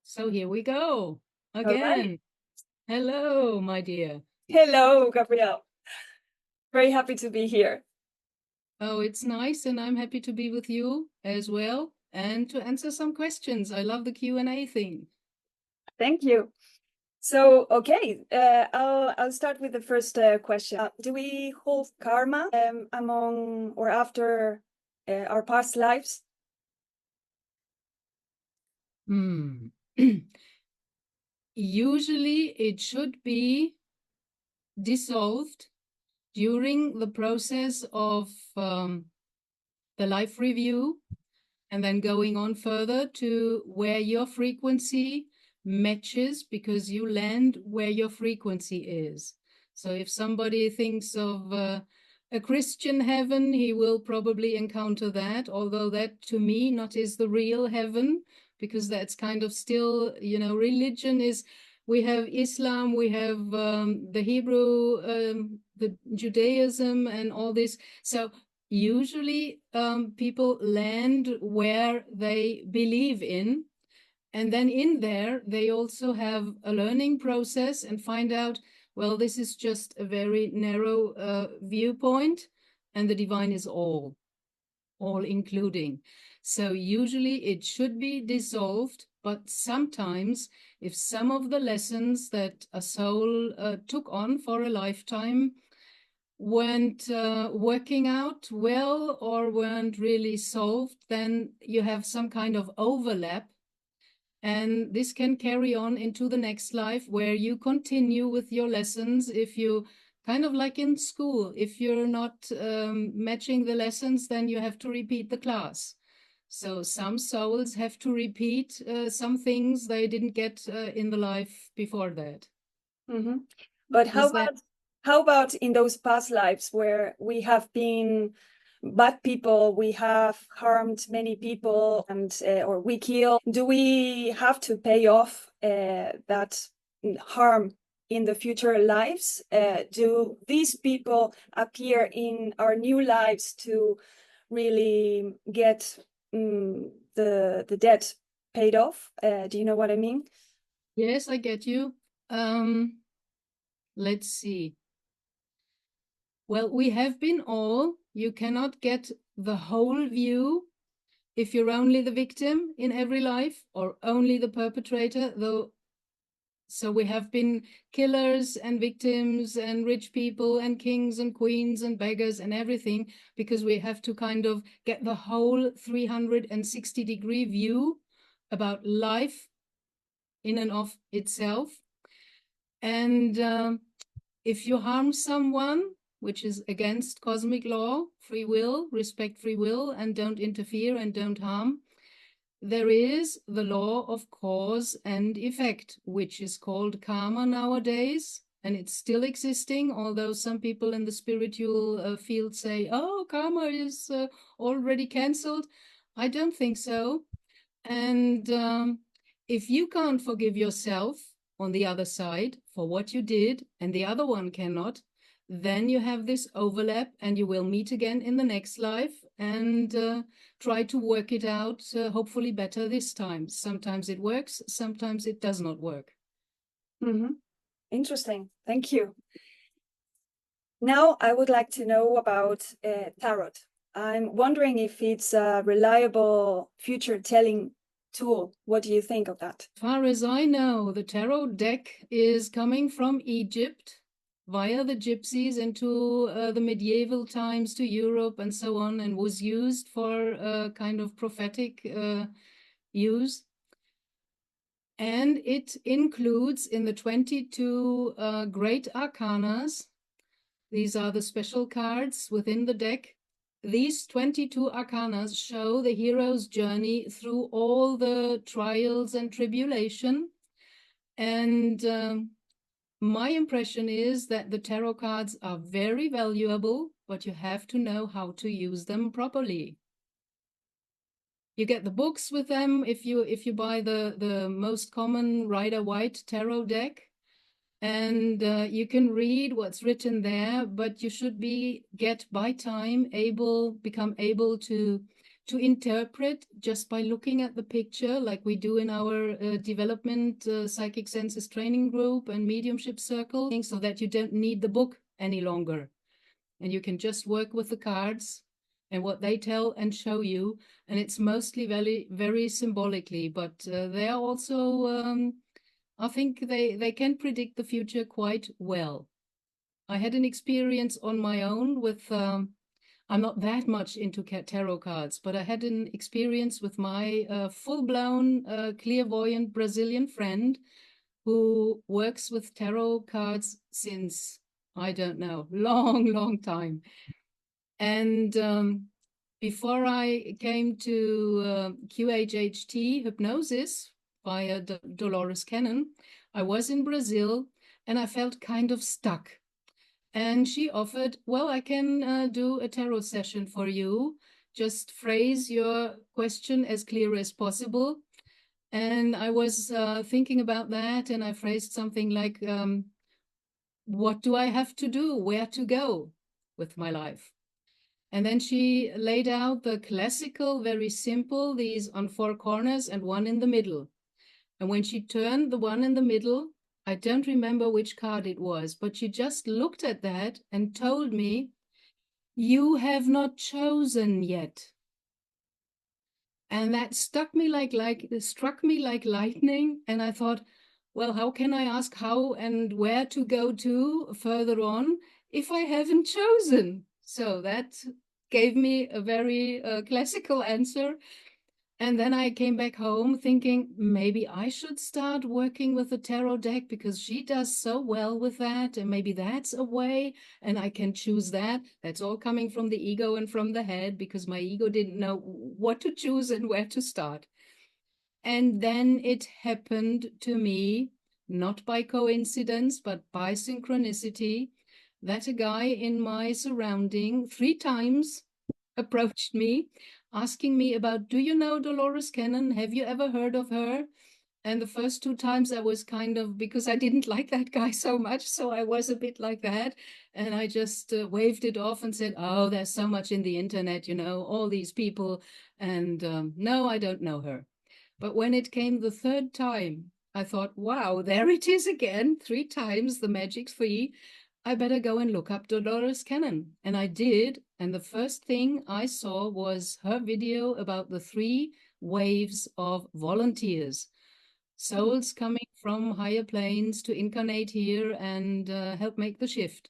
So here we go All right. again. Hello, my dear. Hello, Gabrielle. Very happy to be here. Oh, it's nice, and I'm happy to be with you as well and to answer some questions. I love the Q&A thing. Thank you. So, okay, I'll start with the first question. Do we hold karma among or after our past lives? Usually it should be dissolved during the process of the life review and then going on further to where your frequency matches, because you land where your frequency is. So if somebody thinks of a Christian heaven, he will probably encounter that, although that to me not is the real heaven, because that's kind of still, religion is, we have Islam, we have the Hebrew, the Judaism and all this. So usually people land where they believe in, and then in there they also have a learning process and find out, well, this is just a very narrow viewpoint, and the divine is all including. So usually it should be dissolved, but sometimes if some of the lessons that a soul took on for a lifetime weren't working out well or weren't really solved, then you have some kind of overlap. And this can carry on into the next life where you continue with your lessons. If you kind of like in school, if you're not matching the lessons, then you have to repeat the class. So some souls have to repeat some things they didn't get in the life before that. Mm-hmm. But how about in those past lives where we have been bad people, we have harmed many people, and or we kill? Do we have to pay off that harm in the future lives? Do these people appear in our new lives to really get the debt paid off? Do you know what I mean? Yes, I get you. Let's see. Well, we have been all. You cannot get the whole view if you're only the victim in every life or only the perpetrator, though. So we have been killers and victims and rich people and kings and queens and beggars and everything, because we have to kind of get the whole 360-degree view about life in and of itself. And if you harm someone, which is against cosmic law, free will, respect free will, and don't interfere and don't harm, there is the law of cause and effect, which is called karma nowadays, and it's still existing, although some people in the spiritual field say, oh, karma is already cancelled. I don't think so. And if you can't forgive yourself on the other side for what you did, and the other one cannot, then you have this overlap, and you will meet again in the next life and try to work it out, hopefully better this time. Sometimes it works, sometimes it does not work. Mm-hmm. Interesting. Thank you. Now I would like to know about tarot. I'm wondering if it's a reliable future telling tool. What do you think of that? As far as I know, the tarot deck is coming from Egypt via the gypsies into the medieval times to Europe and so on, and was used for kind of prophetic use. And it includes in the 22 great arcanas. These are the special cards within the deck. These 22 arcanas show the hero's journey through all the trials and tribulation. And my impression is that the tarot cards are very valuable, but you have to know how to use them properly. You get the books with them if you buy the most common Rider-Waite tarot deck, and you can read what's written there, but you should become able to to interpret just by looking at the picture, like we do in our development psychic senses training group and mediumship circle, so that you don't need the book any longer. And you can just work with the cards and what they tell and show you. And it's mostly very, very symbolically, but they are also, I think they can predict the future quite well. I had an experience on my own with, I'm not that much into tarot cards, but I had an experience with my full-blown clairvoyant Brazilian friend who works with tarot cards since, I don't know, long time. And before I came to QHHT hypnosis via Dolores Cannon, I was in Brazil and I felt kind of stuck. And she offered, well, I can do a tarot session for you. Just phrase your question as clear as possible. And I was thinking about that, and I phrased something like, what do I have to do? Where to go with my life? And then she laid out the classical, very simple, these on 4 corners and one in the middle. And when she turned the one in the middle, I don't remember which card it was, but she just looked at that and told me, you have not chosen yet. And that struck me like lightning. And I thought, well, how can I ask how and where to go to further on if I haven't chosen? So that gave me a very classical answer. And then I came back home thinking maybe I should start working with the tarot deck because she does so well with that. And maybe that's a way and I can choose that. That's all coming from the ego and from the head because my ego didn't know what to choose and where to start. And then it happened to me, not by coincidence, but by synchronicity, that a guy in my surrounding 3 times approached me asking me about, do you know Dolores Cannon? Have you ever heard of her? And the first 2 times I was kind of, because I didn't like that guy so much, so I was a bit like that. And I just waved it off and said, oh, there's so much in the internet, you know, all these people. And no, I don't know her. But when it came the 3rd time, I thought, wow, there it is again, 3 times the magic 3. I better go and look up Dolores Cannon. And I did. And the first thing I saw was her video about the 3 waves of volunteers, souls coming from higher planes to incarnate here and help make the shift.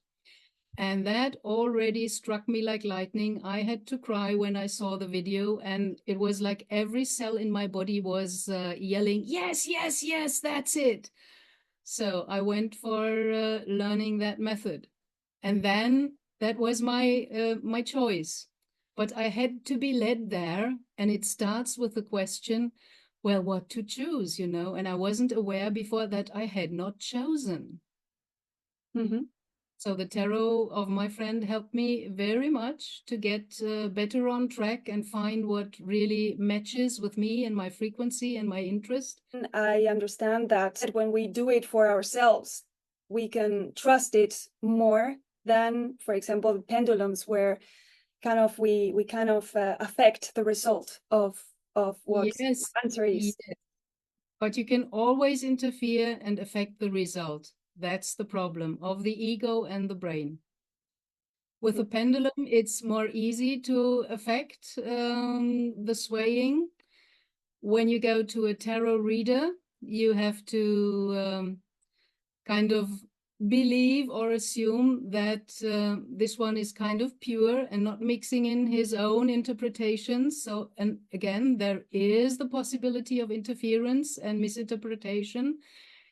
And that already struck me like lightning. I had to cry when I saw the video, and it was like every cell in my body was yelling, yes, yes, yes, that's it. So I went for learning that method. And then that was my choice. But I had to be led there, and it starts with the question, well, what to choose, you know? And I wasn't aware before that I had not chosen. Mm-hmm. So the tarot of my friend helped me very much to get better on track and find what really matches with me and my frequency and my interest. I understand that when we do it for ourselves, we can trust it more than, for example, the pendulums, where kind of we kind of affect the result of what yes, the answer is. yes. But you can always interfere and affect the result. That's the problem of the ego and the brain. With a pendulum, it's more easy to affect the swaying. When you go to a tarot reader, you have to kind of believe or assume that this one is kind of pure and not mixing in his own interpretations. So, and again, there is the possibility of interference and misinterpretation.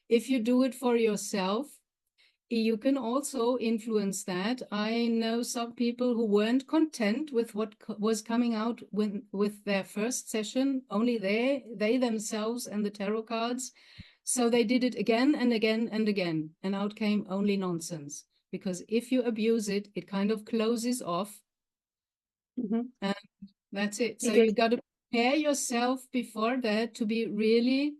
If you do it for yourself, you can also influence that. I know some people who weren't content with what was coming out with their first session, only they themselves and the tarot cards. So they did it again and again and again, and out came only nonsense. Because if you abuse it, it kind of closes off. And that's it. So you got to prepare yourself before that to be really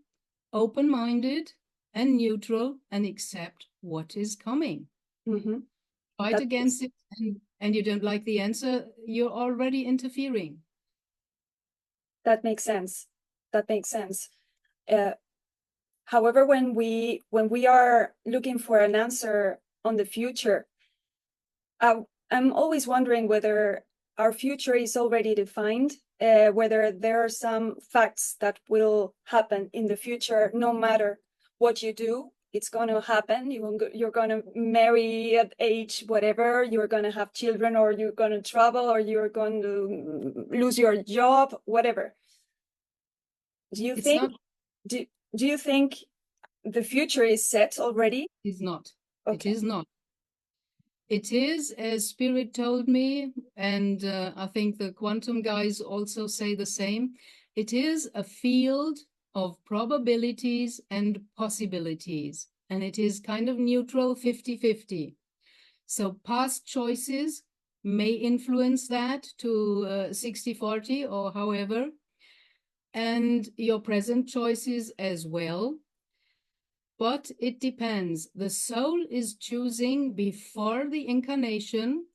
open-minded and neutral and accept what is coming. Fight against it, and you don't like the answer, you're already interfering. That makes sense. That makes sense. However, when we are looking for an answer on the future, I'm always wondering whether our future is already defined, whether there are some facts that will happen in the future, no matter what you do. It's going to happen. You're going to marry at age whatever, you're going to have children, or you're going to travel, or you're going to lose your job, whatever. Do you think do you think the future is set already? It is not. Okay. It is not. It is, as Spirit told me, and I think the quantum guys also say the same, it is a field of probabilities and possibilities, and it is kind of neutral 50-50. So past choices may influence that to 60-40 or however, and your present choices as well. But it depends. The soul is choosing before the incarnation,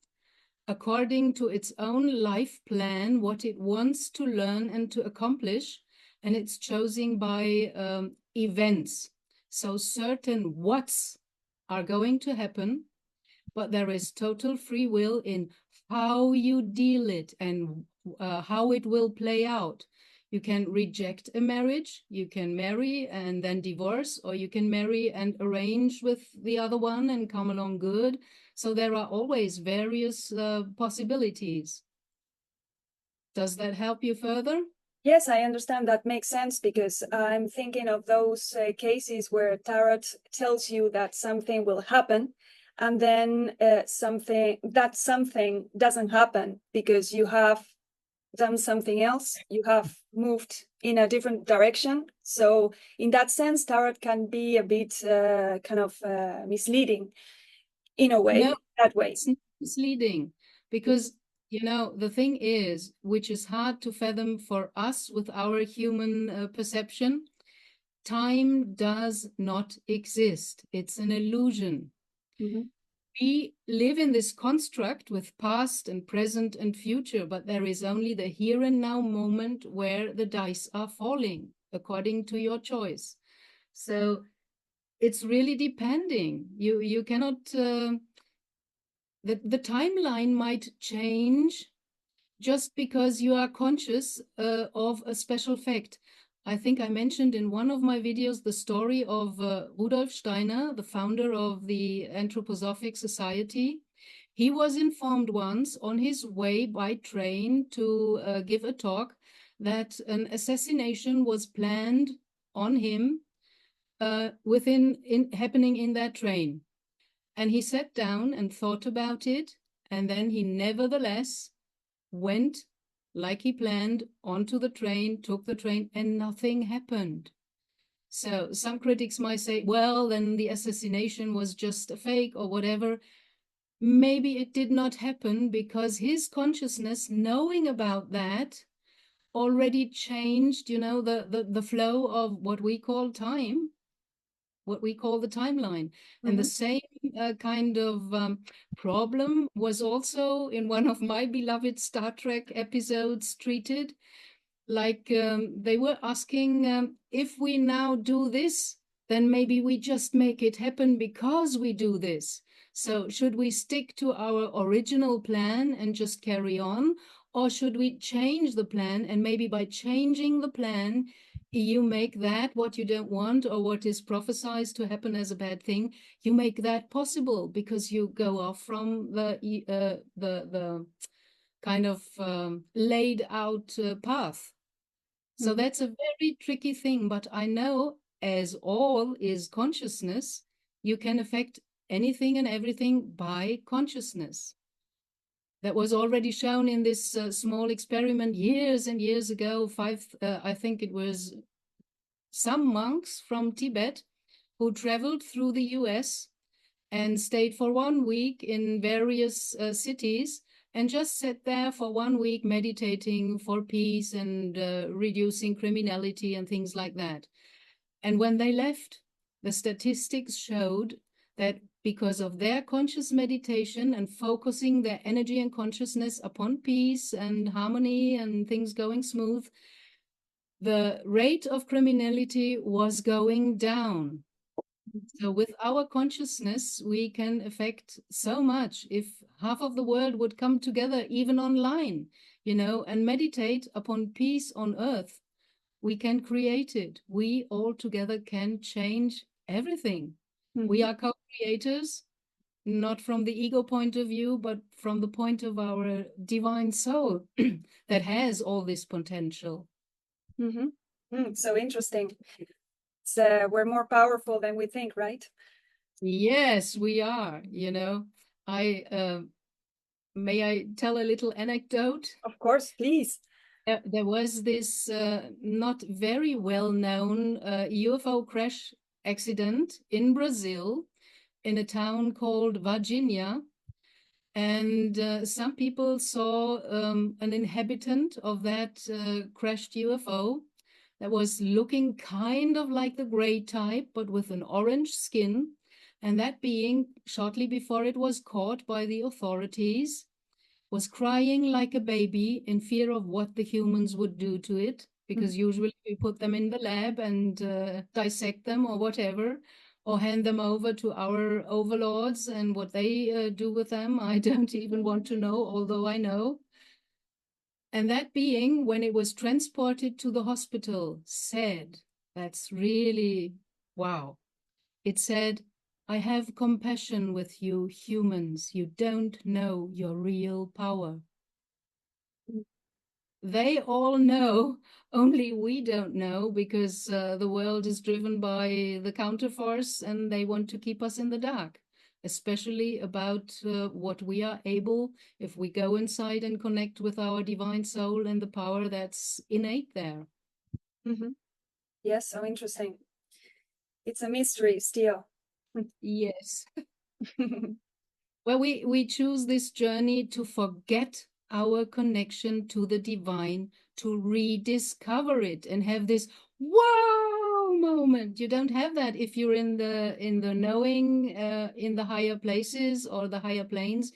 according to its own life plan, what it wants to learn and to accomplish, and it's choosing by events. So certain what's are going to happen, but there is total free will in how you deal it and how it will play out. You can reject a marriage, you can marry and then divorce, or you can marry and arrange with the other one and come along good. So there are always various possibilities. Does that help you further? Yes, I understand. That makes sense, because I'm thinking of those cases where tarot tells you that something will happen, and then something doesn't happen because you have done something else, you have moved in a different direction. So in that sense, tarot can be a bit kind of misleading in a way. No, that way. It's not misleading, because you know, the thing is, which is hard to fathom for us with our human perception, time does not exist. It's an illusion. Mm-hmm. We live in this construct with past and present and future, but there is only the here and now moment where the dice are falling according to your choice. So it's really depending. You cannot, the timeline might change just because you are conscious of a special fact. I think I mentioned in one of my videos the story of Rudolf Steiner, the founder of the Anthroposophic Society. He was informed once on his way by train to give a talk that an assassination was planned on him happening in that train. And he sat down and thought about it, and then he nevertheless went like he planned onto the train, took the train, and nothing happened. So some critics might say, well, then the assassination was just a fake or whatever. Maybe it did not happen because his consciousness, knowing about that, already changed, you know, the flow of what we call time, what we call the timeline. Mm-hmm. And the same kind of problem was also in one of my beloved Star Trek episodes treated. Like they were asking, if we now do this, then maybe we just make it happen because we do this. So should we stick to our original plan and just carry on? Or should we change the plan? And maybe by changing the plan, you make that what you don't want, or what is prophesied to happen as a bad thing, you make that possible because you go off from the kind of laid out path. So mm-hmm. That's a very tricky thing, but I know, as all is consciousness, you can affect anything and everything by consciousness. That was already shown in this small experiment years and years ago. I think it was some monks from Tibet who traveled through the US and stayed for 1 week in various cities and just sat there for 1 week meditating for peace and reducing criminality and things like that. And when they left, the statistics showed that because of their conscious meditation and focusing their energy and consciousness upon peace and harmony and things going smooth, the rate of criminality was going down. So with our consciousness, we can affect so much. If half of the world would come together, even online, and meditate upon peace on earth, we can create it. We all together can change everything. We are co-creators, not from the ego point of view, but from the point of our divine soul that has all this potential. So interesting. We're more powerful than we think, right? Yes, we are. May I tell a little anecdote? Of course, please. There was this not very well-known UFO crash accident in Brazil, in a town called Virginia. And some people saw an inhabitant of that crashed UFO that was looking kind of like the gray type, but with an orange skin. And that being, shortly before it was caught by the authorities, was crying like a baby in fear of what the humans would do to it, because usually we put them in the lab and dissect them or whatever, or hand them over to our overlords, and what they do with them, I don't even want to know, although I know. And that being, when it was transported to the hospital, said, that's really, wow. It said, I have compassion with you humans. You don't know your real power. They all know, only we don't know, because the world is driven by the counterforce and they want to keep us in the dark, especially about what we are able, if we go inside and connect with our divine soul and the power that's innate there. Yes, so interesting. It's a mystery still. Yes. Well, we choose this journey to forget our connection to the divine, to rediscover it and have this wow moment. You don't have that if you're in the knowing, in the higher places or the higher planes.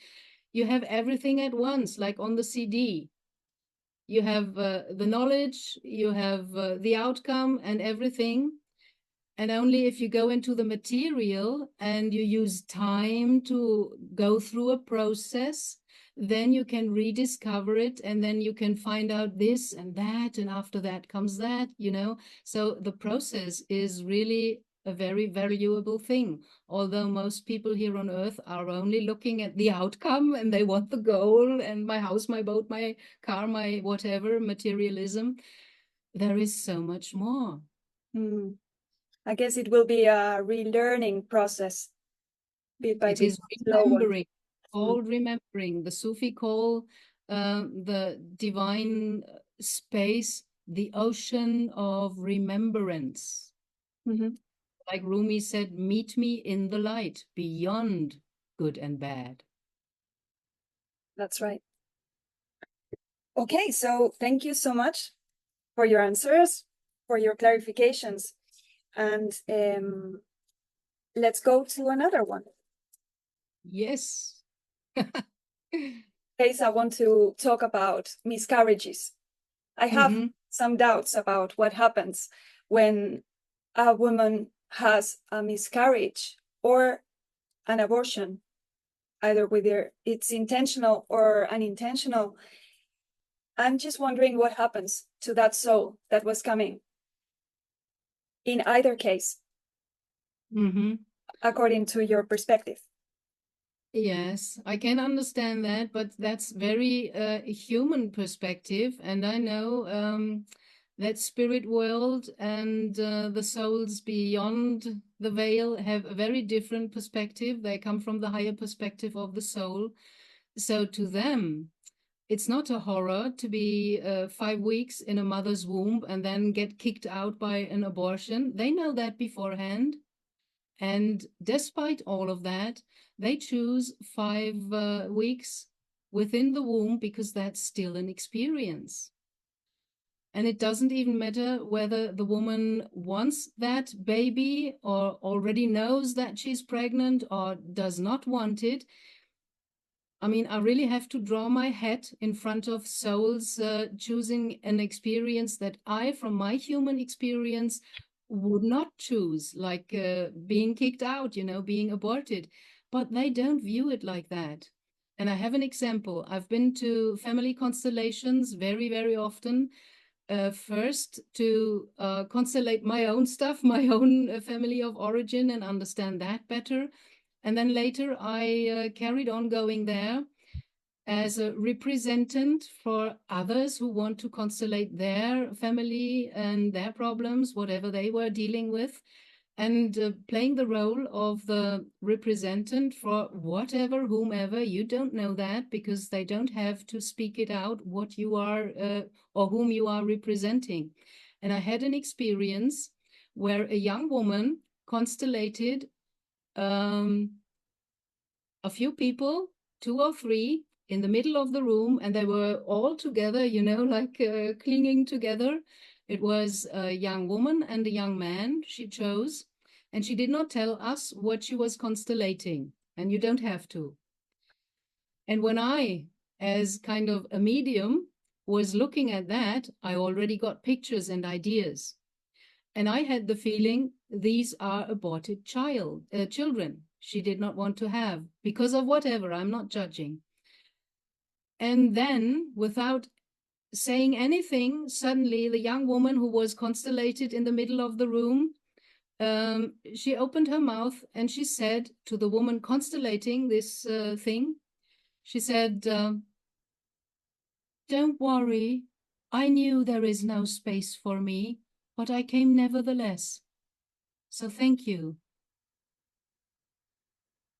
You have everything at once, like on the CD. You have the knowledge, you have the outcome and everything. And only if you go into the material and you use time to go through a process, then you can rediscover it, and then you can find out this and that, and after that comes that, So the process is really a very valuable thing, although most people here on earth are only looking at the outcome and they want the goal and my house, my boat, my car, my whatever, materialism. There is so much more. I guess it will be a relearning process, bit by bit. It is remembering, called remembering. The Sufi call the divine space the ocean of remembrance. Like Rumi said, meet me in the light beyond good and bad. That's right. Okay, so thank you so much for your answers, for your clarifications. And let's go to another one. Yes. Case I want to talk about miscarriages. I have some doubts about what happens when a woman has a miscarriage or an abortion, either whether it's intentional or unintentional. I'm just wondering what happens to that soul that was coming in either case, according to your perspective. Yes, I can understand that, but that's very human perspective. And I know that spirit world and the souls beyond the veil have a very different perspective. They come from the higher perspective of the soul. So to them, it's not a horror to be 5 weeks in a mother's womb and then get kicked out by an abortion. They know that beforehand. And despite all of that, they choose 5 weeks within the womb because that's still an experience. And it doesn't even matter whether the woman wants that baby or already knows that she's pregnant or does not want it. I mean, I really have to draw my hat in front of souls choosing an experience that I, from my human experience, would not choose, like being kicked out, you know, being aborted. But they don't view it like that. And I have an example. I've been to family constellations very, very often. First, to constellate my own stuff, my own family of origin, and understand that better. And then later, I carried on going there as a representative for others who want to constellate their family and their problems, whatever they were dealing with, and playing the role of the representative for whatever, whomever. You don't know that because they don't have to speak it out what you are or whom you are representing. And I had an experience where a young woman constellated a few people, 2 or 3, in the middle of the room, and they were all together, you know, like clinging together. It was a young woman and a young man she chose, and she did not tell us what she was constellating, and you don't have to. And when I, as kind of a medium, was looking at that, I already got pictures and ideas. And I had the feeling these are aborted children she did not want to have because of whatever. I'm not judging. And then, without saying anything, suddenly the young woman who was constellated in the middle of the room, she opened her mouth and she said to the woman constellating this thing, she said, "Don't worry. I knew there is no space for me, but I came nevertheless. So thank you."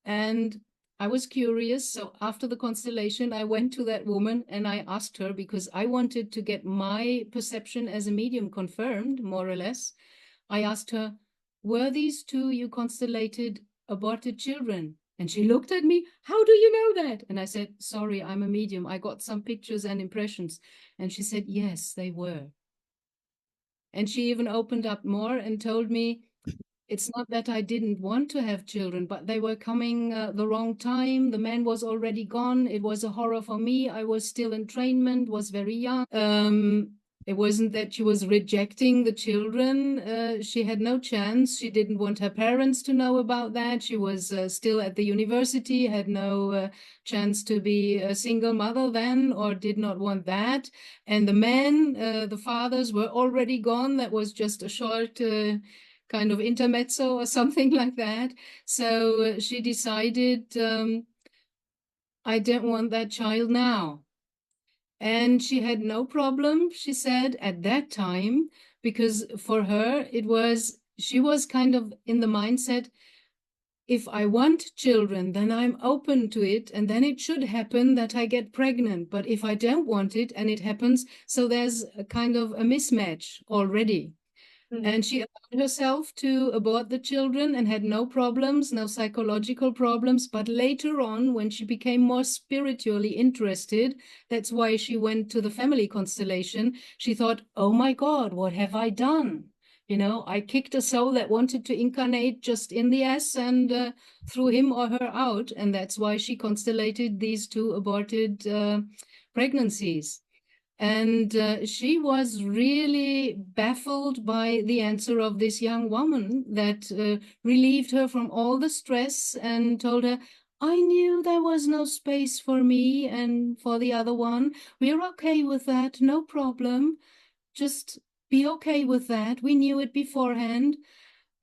And I was curious. So after the constellation, I went to that woman and I asked her, because I wanted to get my perception as a medium confirmed, more or less. I asked her, "Were these two you constellated aborted children?" And she looked at me, "How do you know that?" And I said, "Sorry, I'm a medium. I got some pictures and impressions." And she said, "Yes, they were." And she even opened up more and told me, "It's not that I didn't want to have children, but they were coming the wrong time. The man was already gone. It was a horror for me. I was still in trainment, was very young." It wasn't that she was rejecting the children. She had no chance. She didn't want her parents to know about that. She was still at the university, had no chance to be a single mother then, or did not want that. And the men, the fathers, were already gone. That was just a short kind of intermezzo or something like that. So she decided, "I don't want that child now." And she had no problem, she said, at that time, because for her, she was kind of in the mindset, if I want children, then I'm open to it, and then it should happen that I get pregnant. But if I don't want it and it happens, so there's a kind of a mismatch already. And she allowed herself to abort the children and had no problems, no psychological problems. But later on, when she became more spiritually interested, that's why she went to the family constellation. She thought, "Oh my God, what have I done? You know, I kicked a soul that wanted to incarnate just in the ass and threw him or her out." And that's why she constellated these 2 aborted pregnancies. And she was really baffled by the answer of this young woman that relieved her from all the stress and told her, "I knew there was no space for me and for the other one. We're okay with that, no problem. Just be okay with that. We knew it beforehand."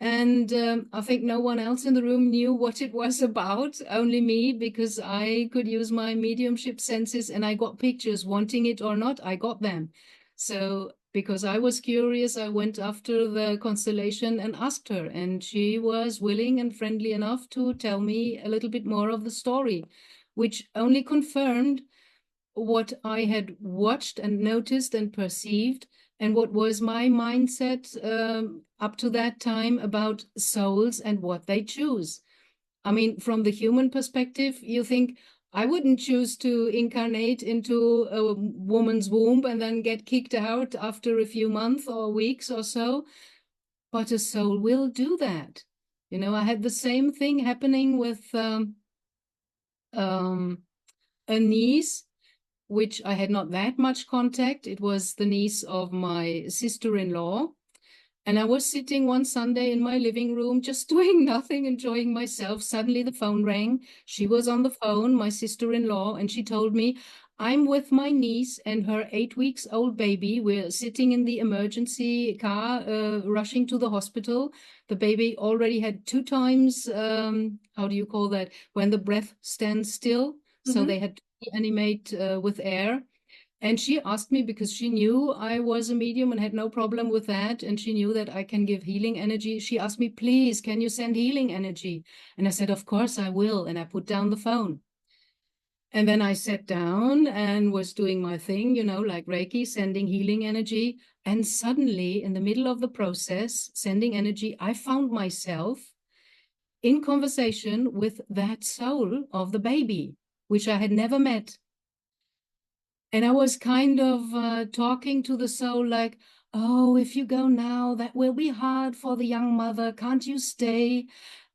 And I think no one else in the room knew what it was about, only me, because I could use my mediumship senses and I got pictures, wanting it or not, I got them. So because I was curious, I went after the constellation and asked her, and she was willing and friendly enough to tell me a little bit more of the story, which only confirmed what I had watched and noticed and perceived, and what was my mindset up to that time about souls and what they choose. I mean, from the human perspective, you think, I wouldn't choose to incarnate into a woman's womb and then get kicked out after a few months or weeks or so, but a soul will do that. You know, I had the same thing happening with um, a niece, which I had not that much contact. It was the niece of my sister-in-law. And I was sitting one Sunday in my living room, just doing nothing, enjoying myself. Suddenly the phone rang. She was on the phone, my sister-in-law, and she told me, I'm with my niece and her 8 weeks old baby. We're sitting in the emergency car, rushing to the hospital. The baby already had 2 times, how do you call that? When the breath stands still. So they had to reanimate with air. And she asked me, because she knew I was a medium and had no problem with that, and she knew that I can give healing energy. She asked me, please, can you send healing energy? And I said, of course I will. And I put down the phone. And then I sat down and was doing my thing, like Reiki, sending healing energy. And suddenly, in the middle of the process, sending energy, I found myself in conversation with that soul of the baby, which I had never met. And I was kind of talking to the soul like, oh, if you go now, that will be hard for the young mother. Can't you stay?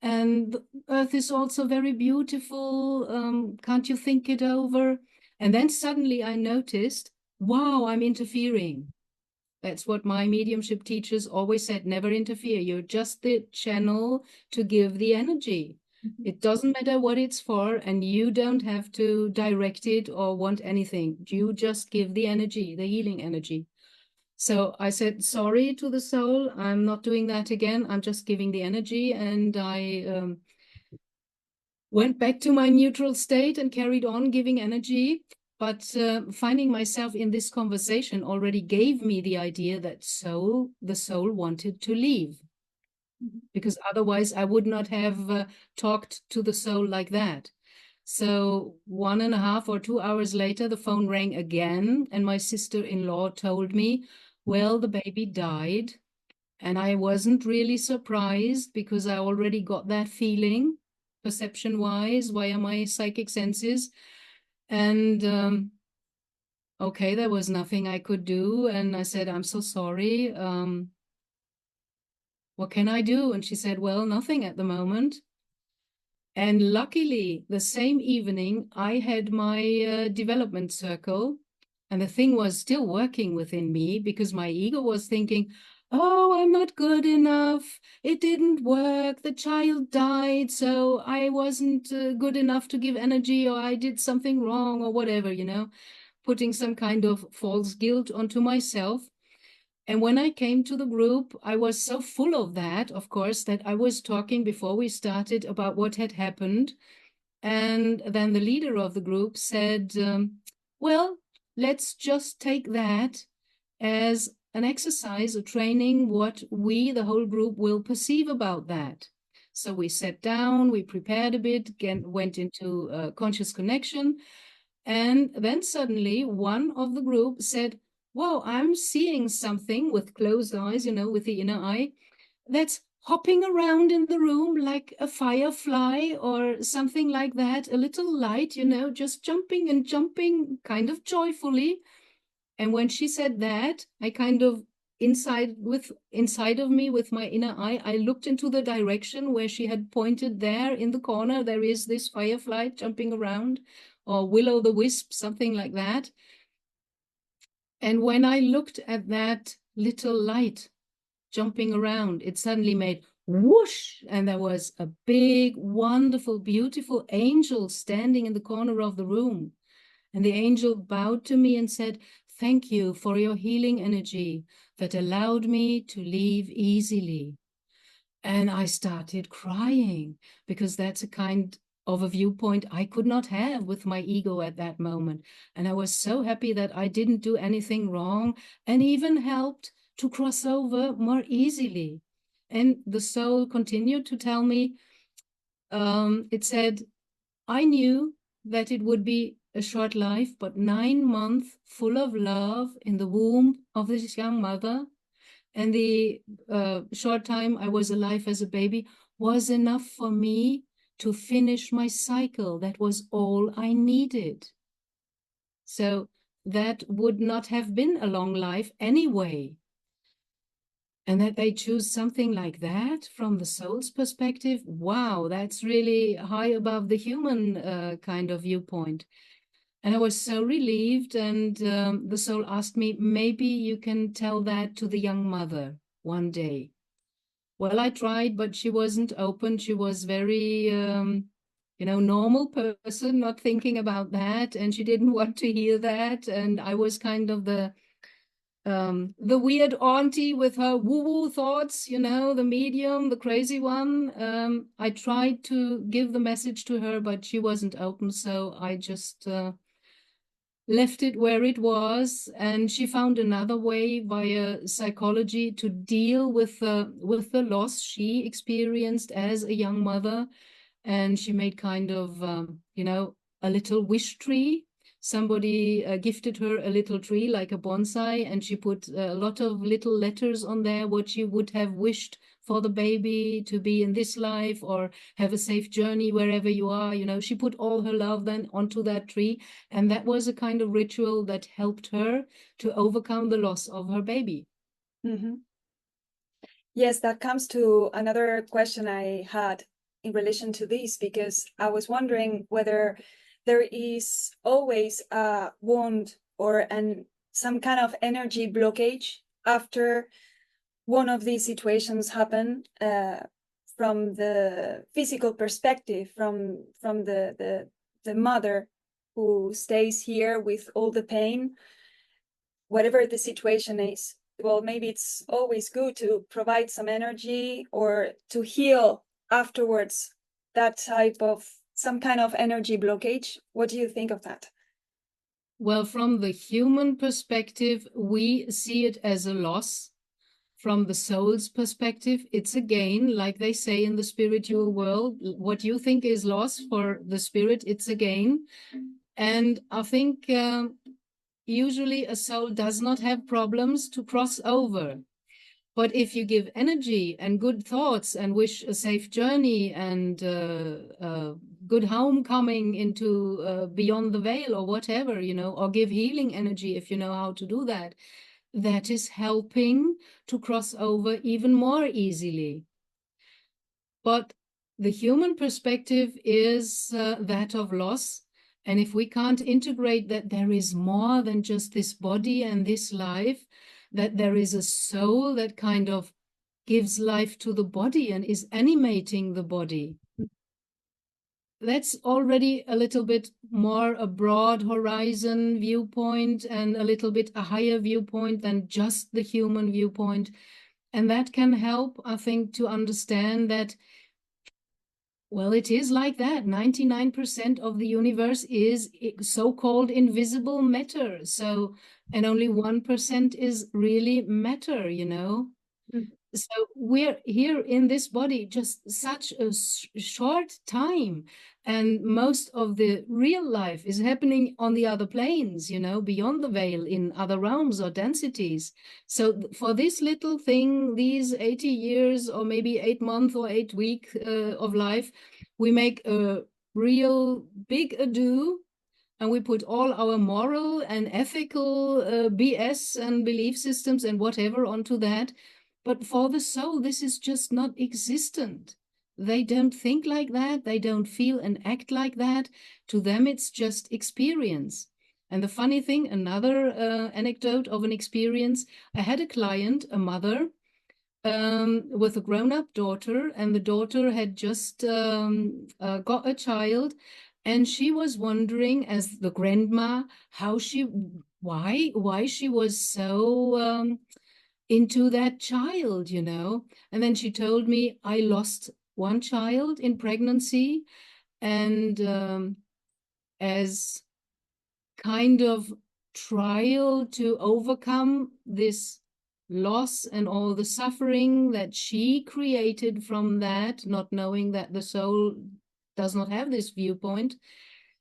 And the earth is also very beautiful. Can't you think it over? And then suddenly I noticed, wow, I'm interfering. That's what my mediumship teachers always said, never interfere. You're just the channel to give the energy. It doesn't matter what it's for, and you don't have to direct it or want anything. You just give the energy, the healing energy. So I said, sorry to the soul, I'm not doing that again. I'm just giving the energy. And I went back to my neutral state and carried on giving energy. But finding myself in this conversation already gave me the idea that the soul wanted to leave. Because otherwise I would not have talked to the soul like that. So 1.5 or 2 hours later, the phone rang again, and my sister-in-law told me, well, the baby died. And I wasn't really surprised because I already got that feeling, perception-wise, via my psychic senses. And okay, there was nothing I could do. And I said, I'm so sorry. What can I do? And she said, well, nothing at the moment. And luckily, the same evening, I had my development circle. And the thing was still working within me because my ego was thinking, oh, I'm not good enough. It didn't work. The child died. So I wasn't good enough to give energy, or I did something wrong, or whatever, putting some kind of false guilt onto myself. And when I came to the group, I was so full of that, of course, that I was talking before we started about what had happened. And then the leader of the group said, well, let's just take that as an exercise, a training, what we, the whole group, will perceive about that. So we sat down, we prepared a bit, went into conscious connection. And then suddenly one of the group said, wow, I'm seeing something with closed eyes, with the inner eye, that's hopping around in the room like a firefly or something like that, a little light, just jumping and jumping kind of joyfully. And when she said that, I kind of inside of me with my inner eye, I looked into the direction where she had pointed. There in the corner, there is this firefly jumping around, or will-o'-the-wisp, something like that. And when I looked at that little light jumping around, it suddenly made whoosh, and there was a big, wonderful, beautiful angel standing in the corner of the room. And the angel bowed to me and said, thank you for your healing energy that allowed me to leave easily. And I started crying because that's a kind of a viewpoint I could not have with my ego at that moment. And I was so happy that I didn't do anything wrong, and even helped to cross over more easily. And the soul continued to tell me, it said, I knew that it would be a short life, but 9 months full of love in the womb of this young mother, and the short time I was alive as a baby was enough for me to finish my cycle. That was all I needed. So that would not have been a long life anyway. And that they choose something like that from the soul's perspective, wow, that's really high above the human kind of viewpoint. And I was so relieved. And the soul asked me, maybe you can tell that to the young mother one day. Well, I tried, but she wasn't open. She was very, normal person, not thinking about that. And she didn't want to hear that. And I was kind of the weird auntie with her woo-woo thoughts, the medium, the crazy one. I tried to give the message to her, but she wasn't open. So I just left it where it was, and she found another way via psychology to deal with the loss she experienced as a young mother. And she made kind of a little wish tree. Somebody gifted her a little tree like a bonsai, and she put a lot of little letters on there, what she would have wished for the baby to be in this life, or have a safe journey wherever you are. She put all her love then onto that tree, and that was a kind of ritual that helped her to overcome the loss of her baby. Mm-hmm. Yes, that comes to another question I had in relation to this, because I was wondering whether there is always a wound or some kind of energy blockage after one of these situations happen, from the physical perspective, from the mother who stays here with all the pain, whatever the situation is. Well, maybe it's always good to provide some energy or to heal afterwards that type of some kind of energy blockage. What do you think of that? Well, from the human perspective, we see it as a loss. From the soul's perspective, it's a gain. Like they say in the spiritual world, what you think is loss, for the spirit, it's a gain. And I think usually a soul does not have problems to cross over. But if you give energy and good thoughts and wish a safe journey and good homecoming into beyond the veil or whatever, or give healing energy if you know how to do that, that is helping to cross over even more easily. But the human perspective is that of loss. And if we can't integrate that there is more than just this body and this life, that there is a soul that kind of gives life to the body and is animating the body, that's already a little bit more a broad horizon viewpoint and a little bit a higher viewpoint than just the human viewpoint. And that can help, I think, to understand that, well, it is like that. 99% of the universe is so-called invisible matter. So, and only 1% is really matter, Mm. So we're here in this body just such a short time, and most of the real life is happening on the other planes, beyond the veil, in other realms or densities. So for this little thing, these 80 years or maybe 8 months or 8 weeks of life, we make a real big ado, and we put all our moral and ethical BS and belief systems and whatever onto that. But for the soul, this is just not existent. They don't think like that. They don't feel and act like that. To them, it's just experience. And the funny thing, another anecdote of an experience, I had a client, a mother, with a grown-up daughter, and the daughter had just got a child, and she was wondering, as the grandma, why she was so into that child, And then she told me, I lost one child in pregnancy, and as kind of trial to overcome this loss and all the suffering that she created from that, not knowing that the soul does not have this viewpoint,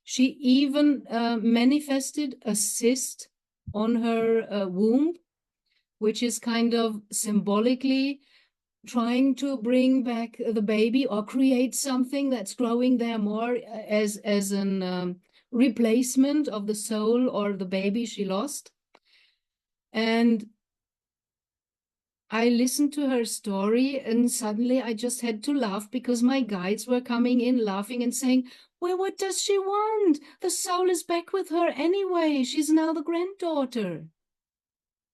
she even manifested a cyst on her womb, which is kind of symbolically trying to bring back the baby or create something that's growing there more as an replacement of the soul or the baby she lost. And I listened to her story and suddenly I just had to laugh because my guides were coming in laughing and saying, well, what does she want? The soul is back with her anyway. She's now the granddaughter.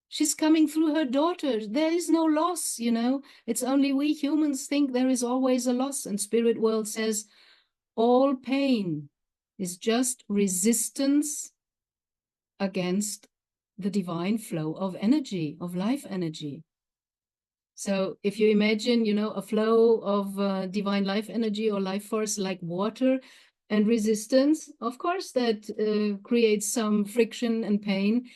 She's coming through her daughter. There is no loss, you know. It's only we humans think there is always a loss. And spirit world says all pain is just resistance against the divine flow of energy, of life energy. So if you imagine, you know, a flow of divine life energy or life force like water and resistance, of course, that creates some friction and pain.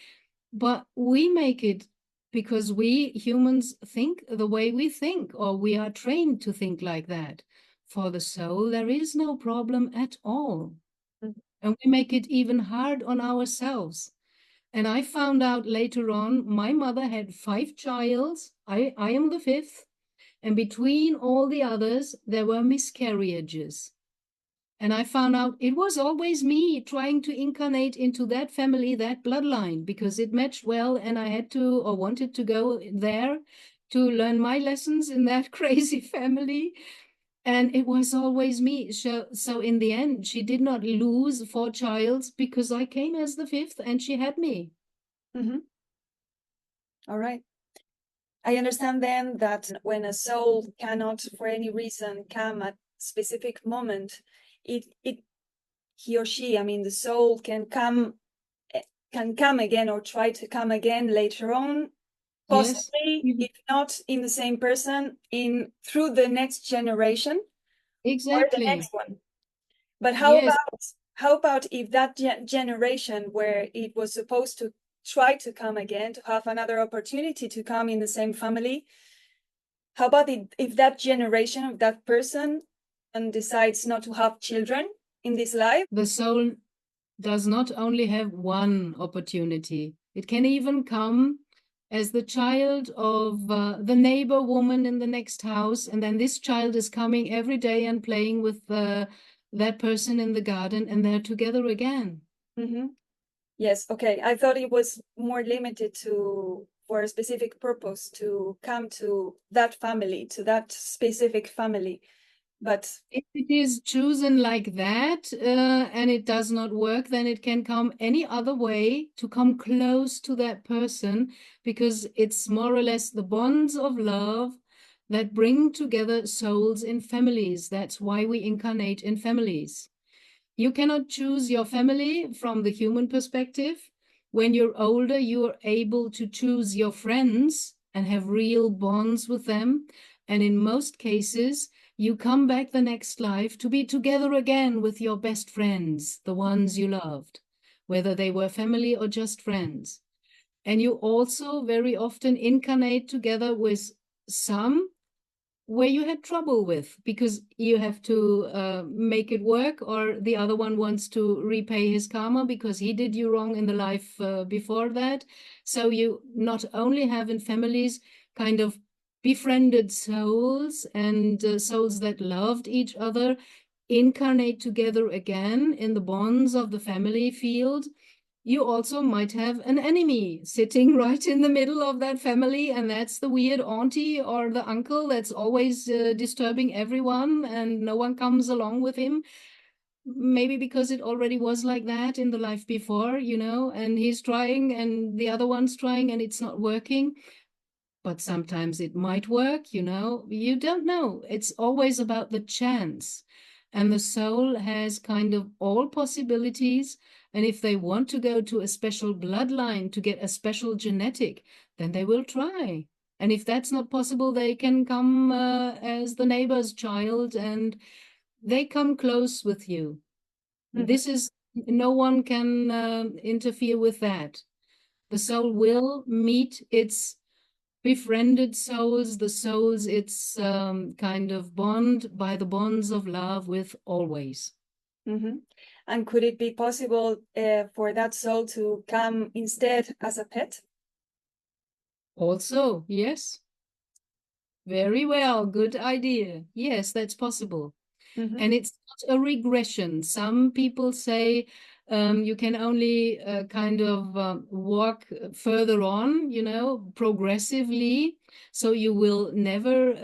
But we make it because we humans think the way we think, or we are trained to think like that. For the soul, there is no problem at all. Mm-hmm. And we make it even hard on ourselves. And I found out later on, my mother had 5 children. I am the 5th. And between all the others, there were miscarriages. And I found out it was always me trying to incarnate into that family, that bloodline, because it matched well. And I had to or wanted to go there to learn my lessons in that crazy family. And it was always me. So in the end, she did not lose 4 children because I came as the 5th and she had me. Mm-hmm. All right. I understand then that when a soul cannot, for any reason, come at a specific moment, he or she, I mean, the soul can come again or try to come again later on, possibly, yes. If not in the same person, through the next generation, exactly, or the next one. But how about if that generation where it was supposed to try to come again, to have another opportunity to come in the same family, how about if that generation of that person and decides not to have children in this life? The soul does not only have one opportunity, it can even come as the child of the neighbor woman in the next house, and then this child is coming every day and playing with that person in the garden, and they're together again. Mm-hmm. Yes, okay. I thought it was more limited for a specific purpose to come to that family, to that specific family. But if it is chosen like that and it does not work, then it can come any other way to come close to that person, because it's more or less the bonds of love that bring together souls in families. That's why we incarnate in families. You cannot choose your family from the human perspective. When you're older, you are able to choose your friends and have real bonds with them. And in most cases, you come back the next life to be together again with your best friends, the ones you loved, whether they were family or just friends. And you also very often incarnate together with some where you had trouble with, because you have to make it work, or the other one wants to repay his karma because he did you wrong in the life before that. So you not only have in families kind of befriended souls and souls that loved each other incarnate together again in the bonds of the family field, you also might have an enemy sitting right in the middle of that family, and that's the weird auntie or the uncle that's always disturbing everyone and no one comes along with him. Maybe because it already was like that in the life before, you know, and he's trying and the other one's trying and it's not working. But sometimes it might work, you know, you don't know. It's always about the chance. And the soul has kind of all possibilities. And if they want to go to a special bloodline to get a special genetic, then they will try. And if that's not possible, they can come as the neighbor's child and they come close with you. Mm-hmm. This is, no one can interfere with that. The soul will meet its befriended souls, the souls it's kind of bond by the bonds of love with always. Mm-hmm. And could it be possible for that soul to come instead as a pet? Also, yes. Very well, good idea. Yes, that's possible. Mm-hmm. And it's not a regression. Some people say You can only kind of walk further on, you know, progressively. So you will never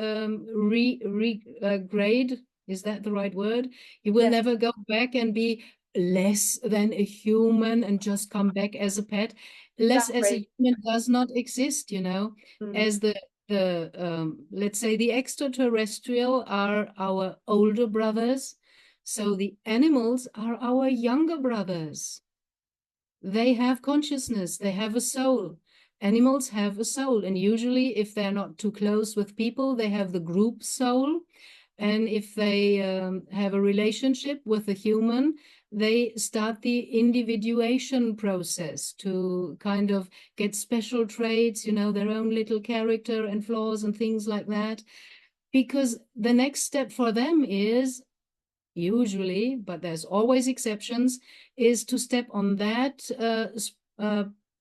regrade. Is that the right word? You will never go back and be less than a human and just come back as a pet. Less as a human does not exist, you know, as the let's say the extraterrestrial are our older brothers. So the animals are our younger brothers. They have consciousness, they have a soul. Animals have a soul, and usually if they're not too close with people, they have the group soul. And if they have a relationship with a human, they start the individuation process to kind of get special traits, you know, their own little character and flaws and things like that. Because the next step for them is usually, but there's always exceptions, is to step on that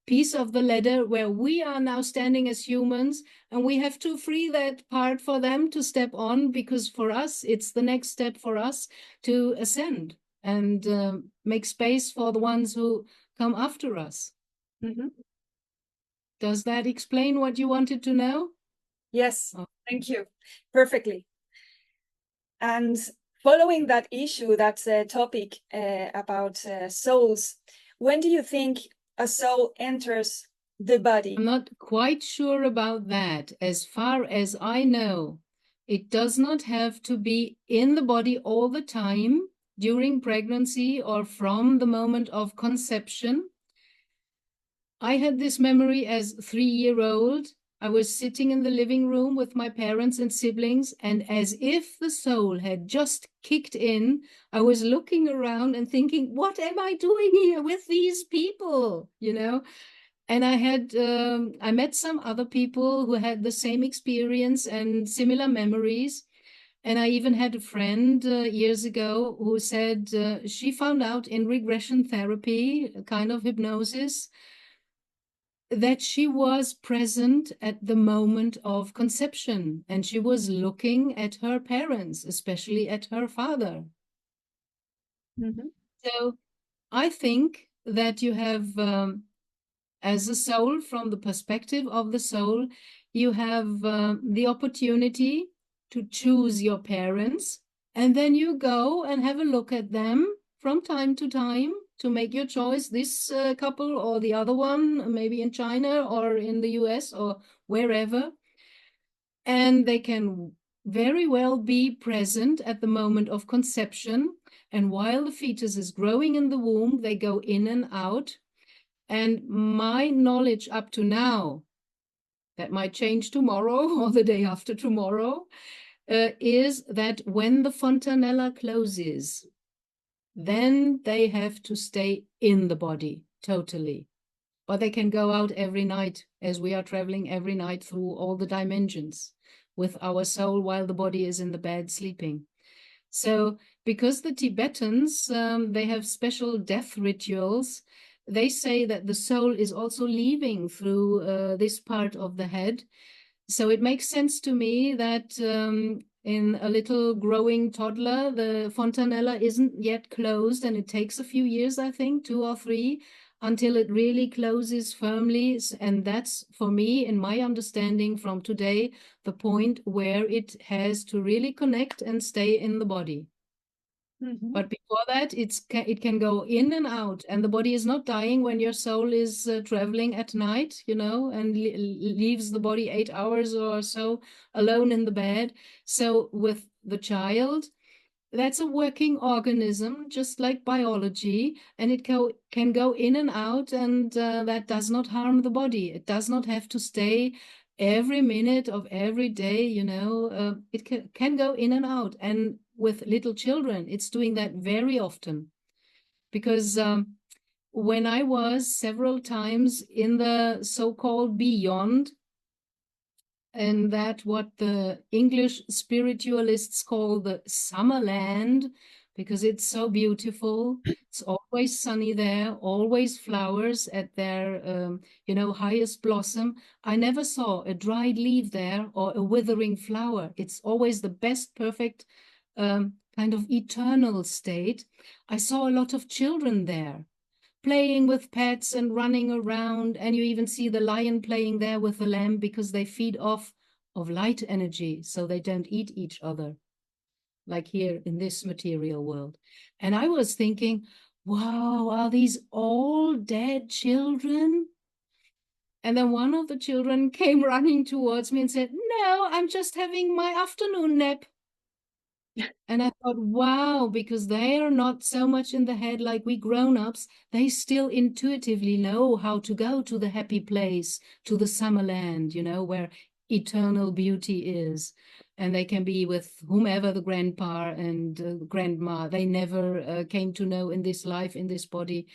piece of the ladder where we are now standing as humans, and we have to free that part for them to step on, because for us, it's the next step for us to ascend and make space for the ones who come after us. Mm-hmm. Does that explain what you wanted to know? Yes, thank you. Perfectly. And following that issue, that's a topic about souls, when do you think a soul enters the body? I'm not quite sure about that. As far as I know, it does not have to be in the body all the time during pregnancy or from the moment of conception. I had this memory as 3-year-old. I was sitting in the living room with my parents and siblings, and as if the soul had just kicked in, I was looking around and thinking, what am I doing here with these people? You know? And I met some other people who had the same experience and similar memories. And I even had a friend years ago who said she found out in regression therapy, a kind of hypnosis, that she was present at the moment of conception, and she was looking at her parents, especially at her father. Mm-hmm. So I think that you have, as a soul, from the perspective of the soul, you have the opportunity to choose your parents, and then you go and have a look at them from time to time to make your choice, this couple or the other one, maybe in China or in the US or wherever. And they can very well be present at the moment of conception. And while the fetus is growing in the womb, they go in and out. And my knowledge up to now, that might change tomorrow or the day after tomorrow, is that when the fontanella closes, then they have to stay in the body totally. But they can go out every night, as we are traveling every night through all the dimensions with our soul while the body is in the bed sleeping. So because the Tibetans, they have special death rituals, they say that the soul is also leaving through this part of the head. So it makes sense to me that in a little growing toddler, the fontanella isn't yet closed, and it takes a few years, I think, 2 or 3, until it really closes firmly. And that's, for me, in my understanding from today, the point where it has to really connect and stay in the body. Mm-hmm. But before that, it can go in and out, and the body is not dying when your soul is traveling at night, you know, and leaves the body 8 hours or so alone in the bed. So with the child, that's a working organism, just like biology, and it can go in and out, and that does not harm the body. It does not have to stay every minute of every day, you know. It can go in and out. And with little children, it's doing that very often. Because when I was several times in the so-called beyond, and that what the English spiritualists call the summerland, because it's so beautiful. It's always sunny there, always flowers at their, highest blossom. I never saw a dried leaf there or a withering flower. It's always the best, perfect kind of eternal state. I saw a lot of children there. playing with pets and running around. And you even see the lion playing there with the lamb because they feed off of light energy, so they don't eat each other, like here in this material world. And I was thinking, wow, are these all dead children? And then one of the children came running towards me and said, no, I'm just having my afternoon nap. And I thought, wow, because they are not so much in the head like we grown-ups. They still intuitively know how to go to the happy place, to the summer land, you know, where eternal beauty is. And they can be with whomever, the grandpa and grandma they never came to know in this life, in this body.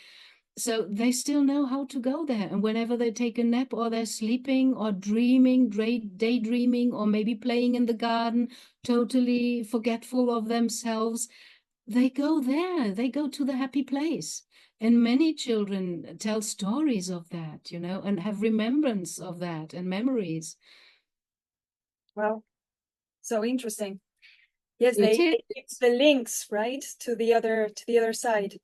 So they still know how to go there. And whenever they take a nap or they're sleeping or dreaming, daydreaming, or maybe playing in the garden, totally forgetful of themselves, they go there. They go to the happy place. And many children tell stories of that, you know, and have remembrance of that and memories. Wow. So interesting. Yes, they keep the links, right, to the other side.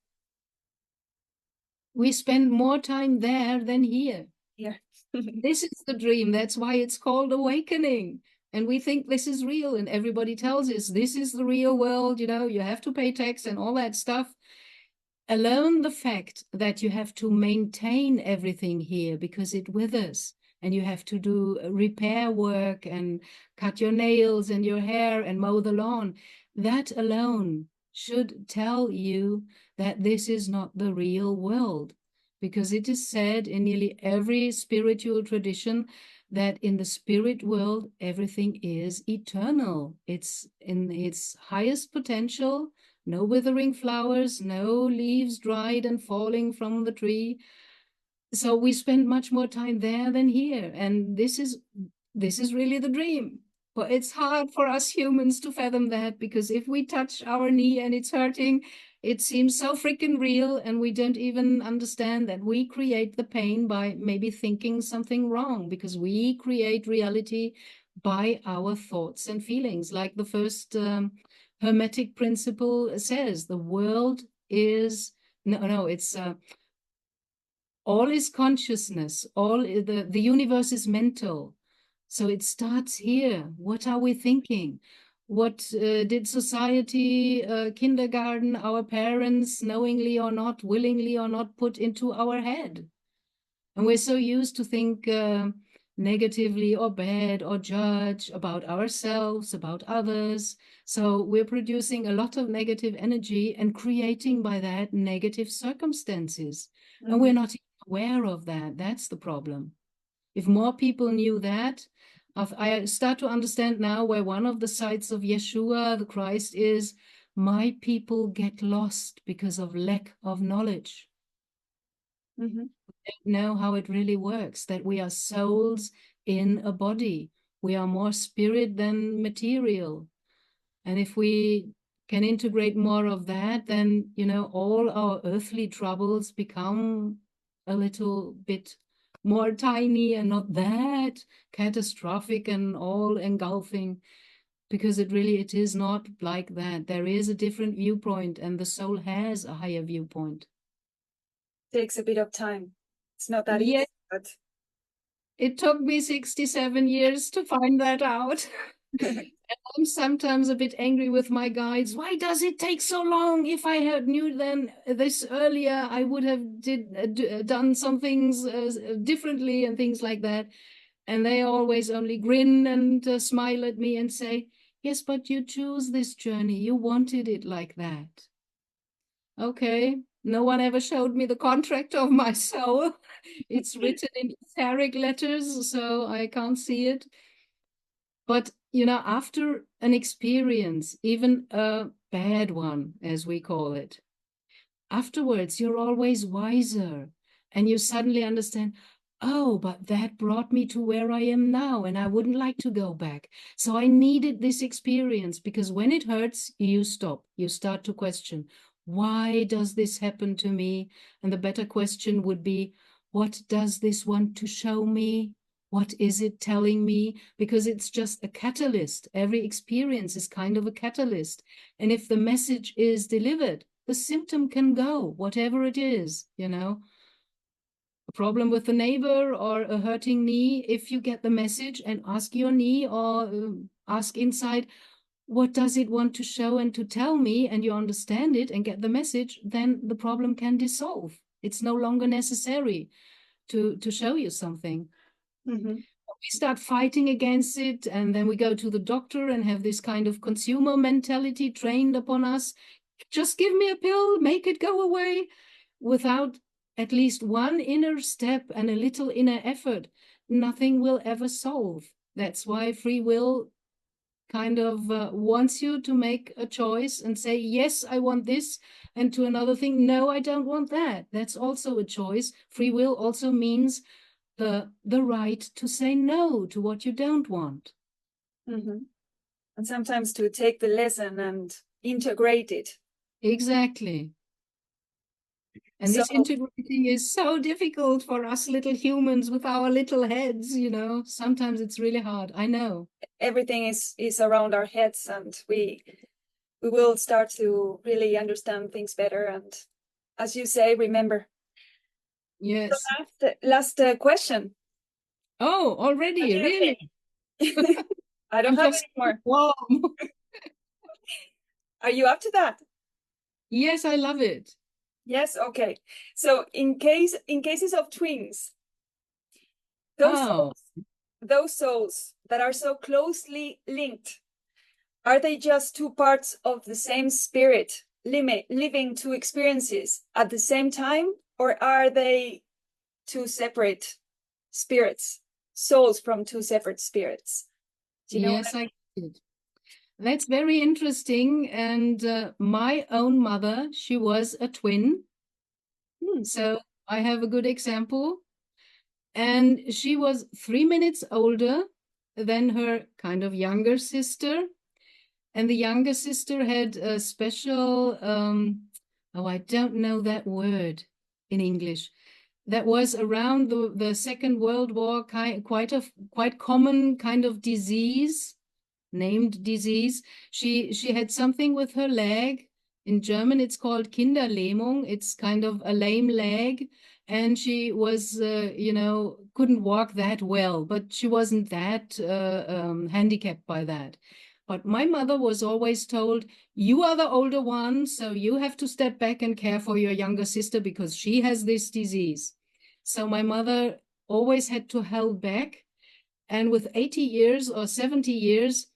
We spend more time there than here. Yeah. This is the dream. That's why it's called awakening. And we think this is real, and everybody tells us this is the real world, you know, you have to pay tax and all that stuff. Alone the fact that you have to maintain everything here because it withers, and you have to do repair work and cut your nails and your hair and mow the lawn, that alone should tell you that this is not the real world. Because it is said in nearly every spiritual tradition that in the spirit world, everything is eternal. It's in its highest potential, no withering flowers, no leaves dried and falling from the tree. So we spend much more time there than here. And this is really the dream. But it's hard for us humans to fathom that, because if we touch our knee and it's hurting, it seems so freaking real, and we don't even understand that we create the pain by maybe thinking something wrong, because we create reality by our thoughts and feelings. Like the first Hermetic principle says, the world is, it's all is consciousness, all the universe is mental. So it starts here. What are we thinking? What did society, kindergarten, our parents, knowingly or not, willingly or not, put into our head? And we're so used to think negatively or bad or judge about ourselves, about others. So we're producing a lot of negative energy and creating by that negative circumstances. Mm-hmm. And we're not aware of that. That's the problem. If more people knew that, I start to understand now where one of the sides of Yeshua, the Christ, is, my people get lost because of lack of knowledge. Mm-hmm. We don't know how it really works, that we are souls in a body. We are more spirit than material. And if we can integrate more of that, then, you know, all our earthly troubles become a little bit more tiny and not that catastrophic and all engulfing, because it is not like that. There is a different viewpoint, and the soul has a higher viewpoint. Takes a bit of time. It's not that easy, but it took me 67 years to find that out. I'm sometimes a bit angry with my guides. Why does it take so long? If I had knew then this earlier, I would have done some things differently and things like that. And they always only grin and smile at me and say, yes, but you choose this journey. You wanted it like that. Okay. No one ever showed me the contract of my soul. It's written in etheric letters, so I can't see it. But, you know, after an experience, even a bad one, as we call it, afterwards, you're always wiser, and you suddenly understand, oh, but that brought me to where I am now, and I wouldn't like to go back. So I needed this experience, because when it hurts, you stop. You start to question, why does this happen to me? And the better question would be, what does this want to show me? What is it telling me? Because it's just a catalyst. Every experience is kind of a catalyst. And if the message is delivered, the symptom can go, whatever it is, you know. A problem with the neighbor or a hurting knee, if you get the message and ask your knee or ask inside, what does it want to show and to tell me, and you understand it and get the message, then the problem can dissolve. It's no longer necessary to show you something. Mm-hmm. We start fighting against it, and then we go to the doctor and have this kind of consumer mentality trained upon us. Just give me a pill, make it go away, without at least one inner step and a little inner effort. Nothing will ever solve. That's why free will kind of wants you to make a choice and say, yes, I want this, and to another thing, no, I don't want that. That's also a choice. Free will also means the right to say no to what you don't want. Mm-hmm. And sometimes to take the lesson and integrate it. Exactly. And this integrating is so difficult for us little humans with our little heads, you know. Sometimes it's really hard. I know. Everything is around our heads, and we will start to really understand things better. And as you say, remember. Yes. So last question. Oh, already? Really? I don't have any more. Warm. Are you up to that? Yes, I love it. Yes, okay. So in cases of twins, those souls that are so closely linked, are they just two parts of the same spirit living two experiences at the same time, or are they two separate spirits, souls from two separate spirits? Do you know what I mean? I did. That's very interesting. And my own mother, she was a twin. So I have a good example. And she was 3 minutes older than her kind of younger sister. And the younger sister had a special, I don't know that word in English. That was around the Second World War, quite common kind of disease, named disease. She had something with her leg. In German, it's called Kinderlähmung. It's kind of a lame leg. And she was, couldn't walk that well, but she wasn't that handicapped by that. But my mother was always told, you are the older one, so you have to step back and care for your younger sister because she has this disease. So my mother always had to hold back. And with 80 years or 70 years,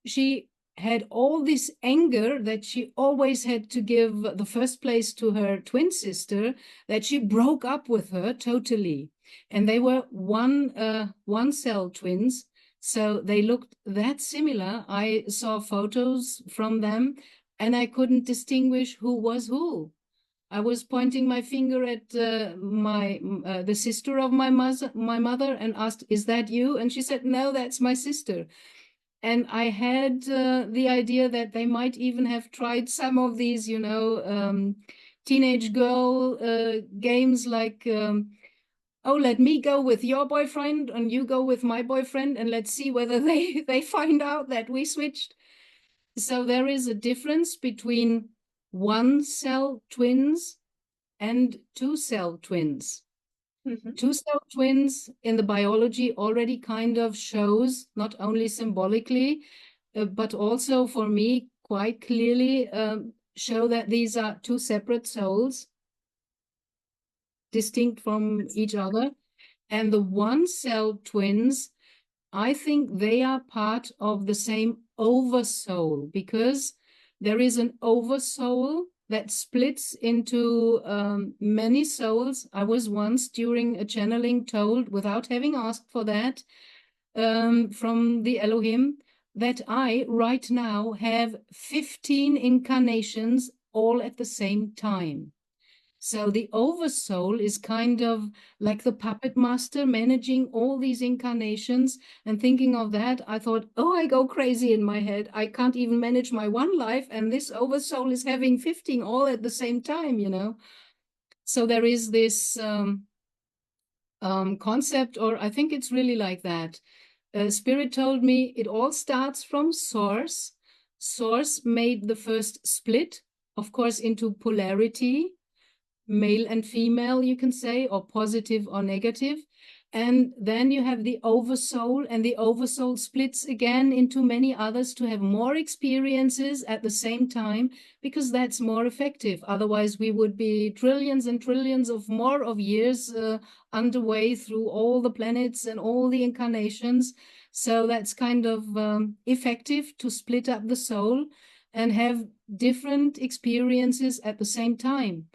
she had all this anger that she always had to give the first place to her twin sister, that she broke up with her totally. And they were one cell twins. So they looked that similar. I saw photos from them and I couldn't distinguish who was who. I was pointing my finger at the sister of my mother and asked, is that you? And she said, no, that's my sister. And I had the idea that they might even have tried some of these, teenage girl games like, oh, let me go with your boyfriend and you go with my boyfriend and let's see whether they find out that we switched. So there is a difference between one cell twins and two cell twins. Two cell twins in the biology already kind of shows, not only symbolically, but also for me quite clearly show that these are two separate souls, distinct from each other. And the one cell twins, I think they are part of the same oversoul, because there is an oversoul that splits into many souls. I was once during a channeling told, without having asked for that, from the Elohim, that I right now have 15 incarnations all at the same time. So the oversoul is kind of like the puppet master managing all these incarnations. And thinking of that, I thought, oh, I go crazy in my head. I can't even manage my one life. And this oversoul is having 15 all at the same time, you know. So there is this concept, or I think it's really like that. Spirit told me it all starts from Source. Source made the first split of course, into polarity, male and female, you can say, or positive or negative. And then you have the oversoul, and the oversoul splits again into many others to have more experiences at the same time, because that's more effective. Otherwise, we would be trillions and trillions of more of years underway through all the planets and all the incarnations. So that's kind of effective to split up the soul and have different experiences at the same time.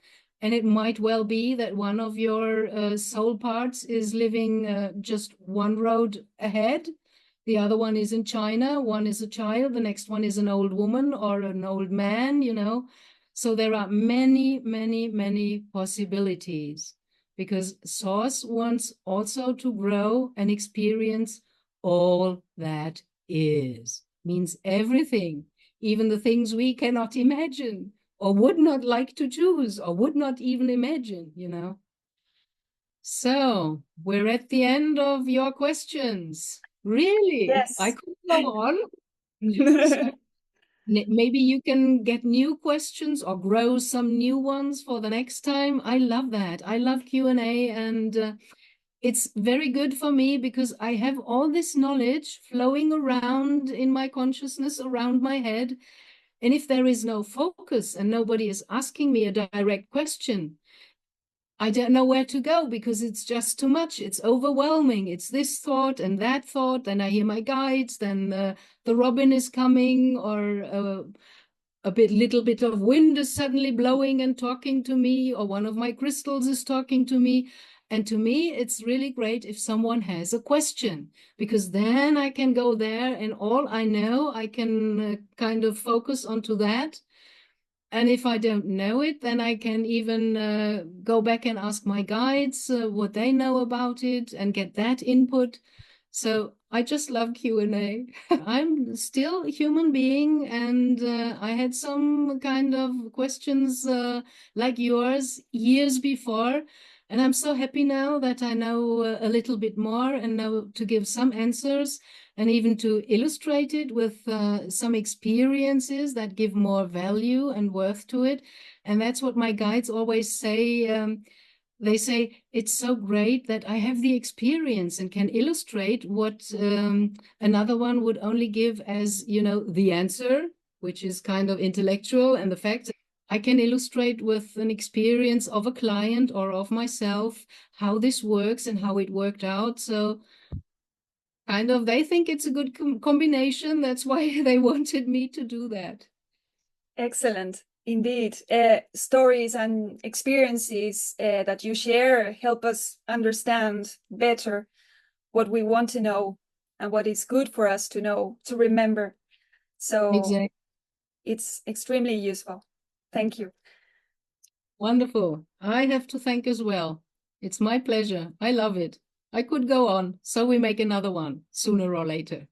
And it might well be that one of your soul parts is living just one road ahead. The other one is in China. One is a child. The next one is an old woman or an old man, you know. So there are many, many, many possibilities, because Source wants also to grow and experience all that is. Means everything, even the things we cannot imagine, or would not like to choose, or would not even imagine, you know. So we're at the end of your questions. Really? Yes. I could go on. So maybe you can get new questions or grow some new ones for the next time. I love that. I love Q&A, and it's very good for me because I have all this knowledge flowing around in my consciousness, around my head. And if there is no focus and nobody is asking me a direct question, I don't know where to go, because it's just too much. It's overwhelming. It's this thought and that thought. Then I hear my guides. Then the robin is coming, or little bit of wind is suddenly blowing and talking to me, or one of my crystals is talking to me. And to me, it's really great if someone has a question, because then I can go there and all I know, I can kind of focus onto that. And if I don't know it, then I can even go back and ask my guides what they know about it and get that input. So I just love Q&A. I'm still a human being, and I had some kind of questions like yours years before. And I'm so happy now that I know a little bit more and know to give some answers, and even to illustrate it with some experiences that give more value and worth to it. And that's what my guides always say. They say, it's so great that I have the experience and can illustrate what another one would only give as, you know, the answer, which is kind of intellectual, and the fact I can illustrate with an experience of a client or of myself how this works and how it worked out. So kind of, they think it's a good combination. That's why they wanted me to do that. Excellent. Indeed. Stories and experiences that you share help us understand better what we want to know and what is good for us to know, to remember. So exactly. It's extremely useful. Thank you. Wonderful. I have to thank as well. It's my pleasure. I love it. I could go on. So we make another one sooner or later.